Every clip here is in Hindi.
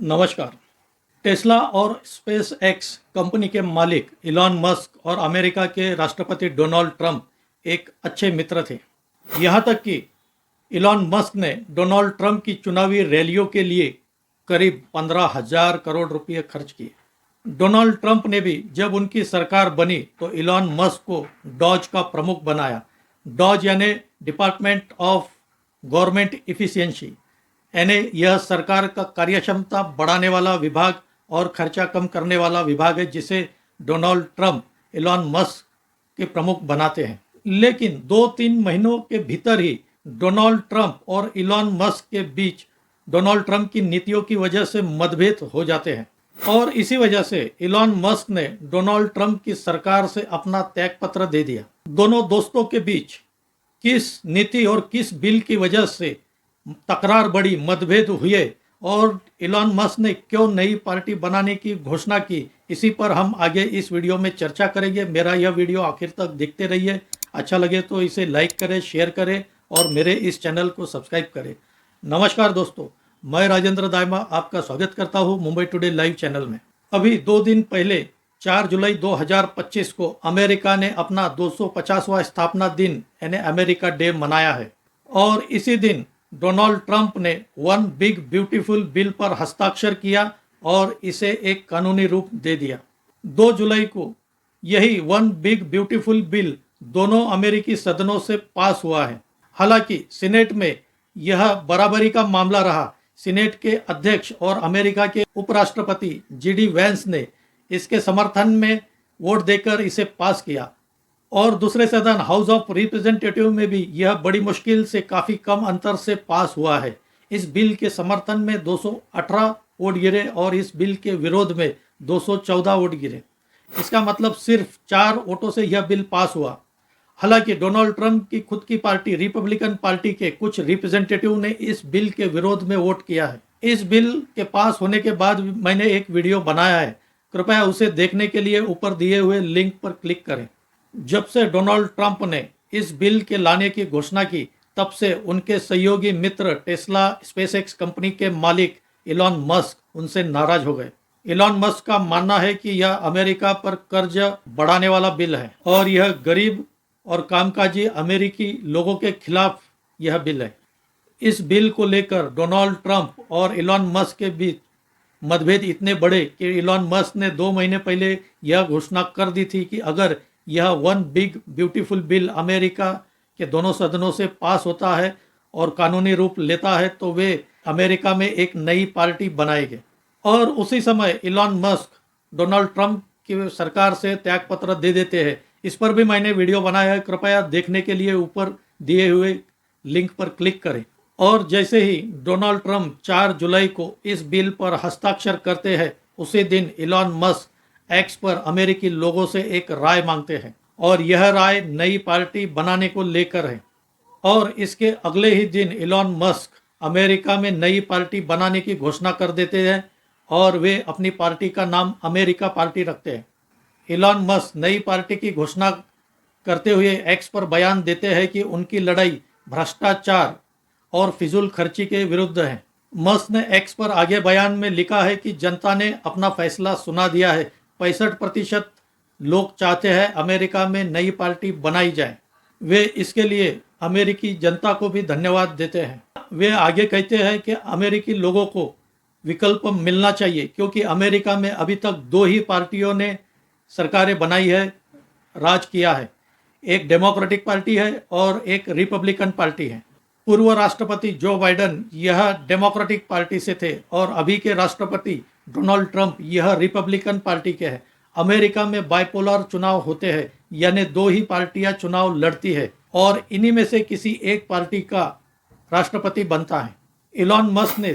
नमस्कार। टेस्ला और स्पेस एक्स कंपनी के मालिक इलॉन मस्क और अमेरिका के राष्ट्रपति डोनाल्ड ट्रंप एक अच्छे मित्र थे। यहाँ तक कि इलॉन मस्क ने डोनाल्ड ट्रंप की चुनावी रैलियों के लिए करीब 15,000 करोड़ रुपए खर्च किए। डोनाल्ड ट्रंप ने भी जब उनकी सरकार बनी तो इलॉन मस्क को डॉज का प्रमुख बनाया। डॉज यानी डिपार्टमेंट ऑफ गवर्नमेंट इफिशियंसी, यानी यह सरकार का कार्यक्षमता बढ़ाने वाला विभाग और खर्चा कम करने वाला विभाग है, जिसे डोनाल्ड ट्रंप इलॉन मस्क के प्रमुख बनाते हैं। लेकिन 2-3 महीनों के भीतर ही डोनाल्ड ट्रंप और इलॉन मस्क के बीच डोनाल्ड ट्रंप की नीतियों की वजह से मतभेद हो जाते हैं और इसी वजह से इलॉन मस्क ने डोनाल्ड ट्रंप की सरकार से अपना त्यागपत्र दे दिया। दोनों दोस्तों के बीच किस नीति और किस बिल की वजह से तकरार बढ़ी, मतभेद हुए और इलॉन मस्क ने क्यों नई पार्टी बनाने की घोषणा की, इसी पर हम आगे इस वीडियो में चर्चा करेंगे। मेरा यह वीडियो आखिर तक देखते रहिए। अच्छा लगे तो इसे लाइक करें, शेयर करें और मेरे इस चैनल को सब्सक्राइब करें। नमस्कार दोस्तों, मैं राजेंद्र दायमा आपका स्वागत करता हूँ मुंबई टुडे लाइव चैनल में। अभी 2 दिन पहले 4 जुलाई 2025 को अमेरिका ने अपना 250वां स्थापना दिन यानी अमेरिका डे मनाया है और इसी दिन डोनाल्ड ट्रंप ने वन बिग ब्यूटीफुल बिल पर हस्ताक्षर किया और इसे एक कानूनी रूप दे दिया। 2 जुलाई को यही वन बिग ब्यूटीफुल बिल दोनों अमेरिकी सदनों से पास हुआ है। हालांकि सीनेट में यह बराबरी का मामला रहा। सीनेट के अध्यक्ष और अमेरिका के उपराष्ट्रपति जीडी वैंस ने इसके समर्थन में वोट देकर इसे पास किया और दूसरे सदन हाउस ऑफ रिप्रेजेंटेटिव में भी यह बड़ी मुश्किल से काफ़ी कम अंतर से पास हुआ है। इस बिल के समर्थन में 218 वोट गिरे और इस बिल के विरोध में 214 वोट गिरे। इसका मतलब सिर्फ 4 वोटों से यह बिल पास हुआ। हालांकि डोनाल्ड ट्रंप की खुद की पार्टी रिपब्लिकन पार्टी के कुछ रिप्रेजेंटेटिव ने इस बिल के विरोध में वोट किया है। इस बिल के पास होने के बाद मैंने एक वीडियो बनाया है, कृपया उसे देखने के लिए ऊपर दिए हुए लिंक पर क्लिक करें। जब से डोनाल्ड ट्रंप ने इस बिल के लाने की घोषणा की, तब से उनके सहयोगी मित्र टेस्ला स्पेसएक्स कंपनी के मालिक इलॉन मस्क उनसे नाराज हो गए। इलॉन मस्क का मानना है कि यह अमेरिका पर कर्ज बढ़ाने वाला बिल है और यह गरीब और कामकाजी अमेरिकी लोगों के खिलाफ यह बिल है। इस बिल को लेकर डोनाल्ड ट्रंप और इलॉन मस्क के बीच मतभेद इतने बड़े कि इलॉन मस्क ने 2 महीने पहले यह घोषणा कर दी थी कि अगर यह one big beautiful bill America के दोनों सदनों से पास होता है और कानूनी रूप लेता है तो वे अमेरिका में एक नई पार्टी बनाएंगे। और उसी समय इलॉन मस्क डोनाल्ड ट्रंप की सरकार से त्यागपत्र दे देते हैं। इस पर भी मैंने वीडियो बनाया है, कृपया देखने के लिए ऊपर दिए हुए लिंक पर क्लिक करें। और जैसे ही डोनाल्ड ट्रंप 4 जुलाई को इस बिल पर हस्ताक्षर करते हैं, उसी दिन इलॉन मस्क एक्स पर अमेरिकी लोगों से एक राय मांगते हैं और यह राय नई पार्टी बनाने को लेकर है। और इसके अगले ही दिन इलॉन मस्क अमेरिका में नई पार्टी बनाने की घोषणा कर देते हैं और वे अपनी पार्टी का नाम अमेरिका पार्टी रखते हैं। इलॉन मस्क नई पार्टी की घोषणा करते हुए एक्स पर बयान देते हैं कि उनकी लड़ाई भ्रष्टाचार और फिजूल खर्ची के विरुद्ध है। मस्क ने एक्स पर आगे बयान में लिखा है कि जनता ने अपना फैसला सुना दिया है। 65% लोग चाहते हैं अमेरिका में नई पार्टी बनाई जाए। वे इसके लिए अमेरिकी जनता को भी धन्यवाद देते हैं। वे आगे कहते हैं कि अमेरिकी लोगों को विकल्प मिलना चाहिए, क्योंकि अमेरिका में अभी तक 2 ही पार्टियों ने सरकारें बनाई है, राज किया है। एक डेमोक्रेटिक पार्टी है और एक रिपब्लिकन पार्टी है। पूर्व राष्ट्रपति जो बाइडेन यह डेमोक्रेटिक पार्टी से थे और अभी के राष्ट्रपति डोनाल्ड ट्रंप यह रिपब्लिकन पार्टी के हैं। अमेरिका में बाइपोलर चुनाव होते हैं, यानी 2 ही पार्टियां चुनाव लड़ती है और इन्हीं में से किसी एक पार्टी का राष्ट्रपति बनता है। इलॉन मस्क ने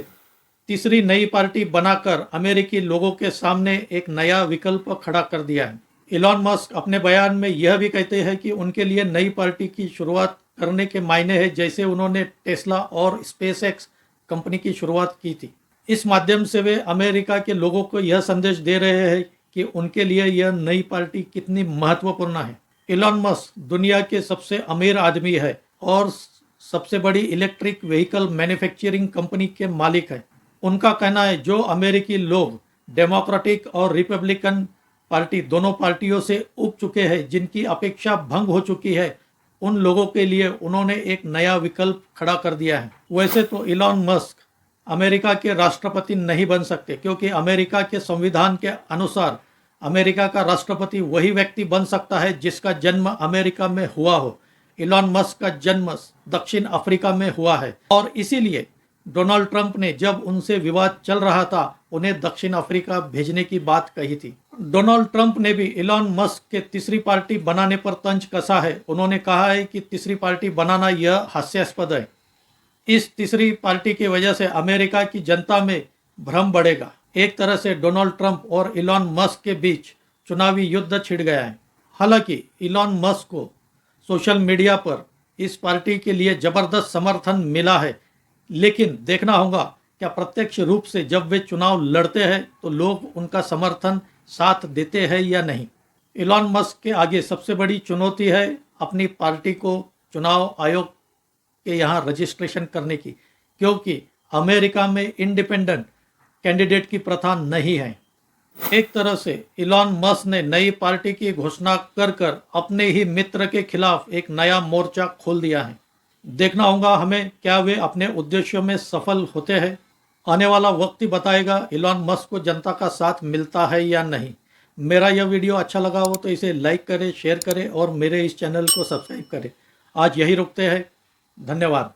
तीसरी नई पार्टी बनाकर अमेरिकी लोगों के सामने एक नया विकल्प खड़ा कर दिया है। इलॉन मस्क अपने बयान में यह भी कहते हैं कि उनके लिए नई पार्टी की शुरुआत करने के मायने हैं, जैसे उन्होंने टेस्ला और स्पेसएक्स कंपनी की शुरुआत की थी। इस माध्यम से वे अमेरिका के लोगों को यह संदेश दे रहे हैं कि उनके लिए यह नई पार्टी कितनी महत्वपूर्ण है। इलॉन मस्क दुनिया के सबसे अमीर आदमी है और सबसे बड़ी इलेक्ट्रिक व्हीकल मैन्युफैक्चरिंग कंपनी के मालिक है। उनका कहना है जो अमेरिकी लोग डेमोक्रेटिक और रिपब्लिकन पार्टी दोनों पार्टियों से उब चुके हैं, जिनकी अपेक्षा भंग हो चुकी है, उन लोगों के लिए उन्होंने एक नया विकल्प खड़ा कर दिया है। वैसे तो इलॉन मस्क अमेरिका के राष्ट्रपति नहीं बन सकते, क्योंकि अमेरिका के संविधान के अनुसार अमेरिका का राष्ट्रपति वही व्यक्ति बन सकता है जिसका जन्म अमेरिका में हुआ हो। इलॉन मस्क का जन्म दक्षिण अफ्रीका में हुआ है और इसीलिए डोनाल्ड ट्रंप ने जब उनसे विवाद चल रहा था उन्हें दक्षिण अफ्रीका भेजने की बात कही थी। डोनाल्ड ट्रंप ने भी इलॉन मस्क के तीसरी पार्टी बनाने पर तंज कसा है। उन्होंने कहा है कि तीसरी पार्टी बनाना यह हास्यास्पद है। इस तीसरी पार्टी की वजह से अमेरिका की जनता में भ्रम बढ़ेगा। एक तरह से डोनाल्ड ट्रंप और इलॉन मस्क के बीच चुनावी युद्ध छिड़ गया है। हालांकि इलॉन मस्क को सोशल मीडिया पर इस पार्टी के लिए जबरदस्त समर्थन मिला है, लेकिन देखना होगा क्या प्रत्यक्ष रूप से जब वे चुनाव लड़ते हैं तो लोग उनका समर्थन साथ देते हैं या नहीं। इलॉन मस्क के आगे सबसे बड़ी चुनौती है अपनी पार्टी को चुनाव आयोग के यहाँ रजिस्ट्रेशन करने की, क्योंकि अमेरिका में इंडिपेंडेंट कैंडिडेट की प्रथा नहीं है। एक तरह से इलॉन मस्क ने नई पार्टी की घोषणा कर कर अपने ही मित्र के खिलाफ एक नया मोर्चा खोल दिया है। देखना होगा हमें क्या वे अपने उद्देश्यों में सफल होते हैं। आने वाला वक्त ही बताएगा इलॉन मस्क को जनता का साथ मिलता है या नहीं। मेरा यह वीडियो अच्छा लगा हो तो इसे लाइक करें, शेयर करें और मेरे इस चैनल को सब्सक्राइब करें। आज यही रुकते हैं। धन्यवाद।